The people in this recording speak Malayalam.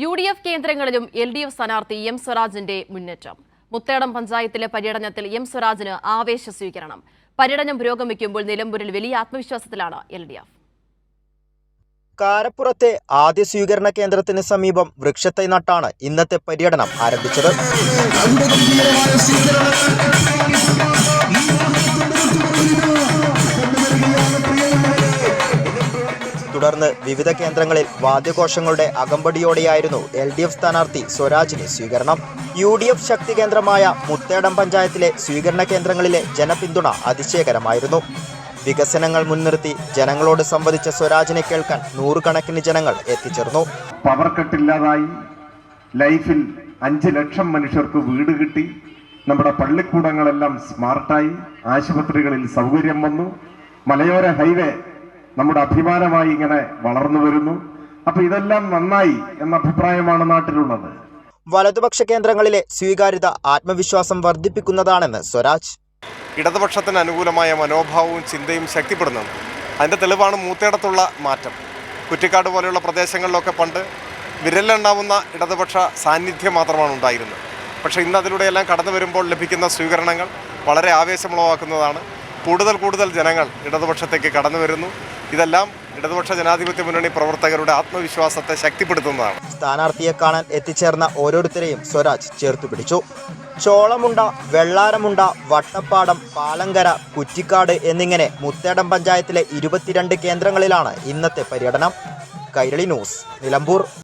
UDF കേന്ദ്രങ്ങളിലും LDF സ്ഥാനാർത്ഥി എം സ്വരാജിന്റെ മുന്നേറ്റം. മുത്തേടം പഞ്ചായത്തിലെ പര്യടനത്തിൽ എം സ്വരാജിന് ആവേശ സ്വീകരണം. പര്യടനം പുരോഗമിക്കുമ്പോൾ നിലമ്പൂരിൽ വലിയ ആത്മവിശ്വാസത്തിലാണ് LDF. കാരപ്പുറത്തെ ആദ്യ സ്വീകരണ കേന്ദ്രത്തിന് സമീപം വൃക്ഷത്തൈ നട്ടാണ് ഇന്നത്തെ പര്യടനം ആരംഭിച്ചത്. തുടർന്ന് വിവിധ കേന്ദ്രങ്ങളിൽ വാദ്യഘോഷങ്ങളുടെ അകമ്പടിയോടെയായിരുന്നു LDF സ്ഥാനാർത്ഥി സ്വരാജിന് സ്വീകരണം. UDF ശക്തി കേന്ദ്രമായ മുത്തേടം പഞ്ചായത്തിലെ സ്വീകരണ കേന്ദ്രങ്ങളിലെ ജനപിന്തുണ അതിശയകരമായിരുന്നു. വികസനങ്ങൾ മുൻനിർത്തി ജനങ്ങളോട് സംവദിച്ച സ്വരാജിനെ കേൾക്കാൻ നൂറുകണക്കിന് ജനങ്ങൾ എത്തിച്ചേർന്നു. പവർ കട്ടില്ലാതായി, ലൈഫിൽ 5 ലക്ഷം മനുഷ്യർക്ക് വീട് കിട്ടി, നമ്മുടെ പള്ളിക്കൂടങ്ങളെല്ലാം സ്മാർട്ടായി, ആശുപത്രികളിൽ സൗകര്യം വന്നു, മലയോര ഹൈവേ നമ്മുടെ അഭിമാനമായി ഇങ്ങനെ വളർന്നു വരുന്നു. അപ്പൊ ഇതെല്ലാം നന്നായി എന്ന അഭിപ്രായമാണ് നാട്ടിലുള്ളത്. വലതുപക്ഷ കേന്ദ്രങ്ങളിലെ സ്വീകാര്യത ആത്മവിശ്വാസം വർദ്ധിപ്പിക്കുന്നതാണെന്ന് സ്വരാജ്. ഇടതുപക്ഷത്തിന് അനുകൂലമായ മനോഭാവവും ചിന്തയും ശക്തിപ്പെടുന്നുണ്ട്. അതിൻ്റെ തെളിവാണ് മൂത്തേടത്തുള്ള മാറ്റം. കുറ്റിക്കാട് പോലെയുള്ള പ്രദേശങ്ങളിലൊക്കെ പണ്ട് വിരലെണ്ണാവുന്ന ഇടതുപക്ഷ സാന്നിധ്യം മാത്രമാണ് ഉണ്ടായിരുന്നത്. പക്ഷേ ഇന്ന് അതിലൂടെയെല്ലാം കടന്നു വരുമ്പോൾ ലഭിക്കുന്ന സ്വീകരണങ്ങൾ വളരെ ആവേശമുളവാക്കുന്നതാണ്. കൂടുതൽ ജനങ്ങൾ ഇടതുപക്ഷത്തേക്ക് കടന്നു വരുന്നു. ഇതെല്ലാം ഇടതുപക്ഷ ജനാധിപത്യ മുന്നണി പ്രവർത്തകരുടെ ആത്മവിശ്വാസത്തെ ശക്തിപ്പെടുത്തുന്നതാണ്. സ്ഥാനാർത്ഥിയെ കാണാൻ എത്തിച്ചേർന്ന ഓരോരുത്തരെയും സ്വരാജ് ചേർത്തു പിടിച്ചു. ചോളമുണ്ട, വെള്ളാരമുണ്ട, വട്ടപ്പാടം, പാലങ്കര, കുറ്റിക്കാട് എന്നിങ്ങനെ മുത്തേടം പഞ്ചായത്തിലെ 22 കേന്ദ്രങ്ങളിലാണ് ഇന്നത്തെ പര്യടനം. കൈരളി ന്യൂസ്, നിലമ്പൂർ.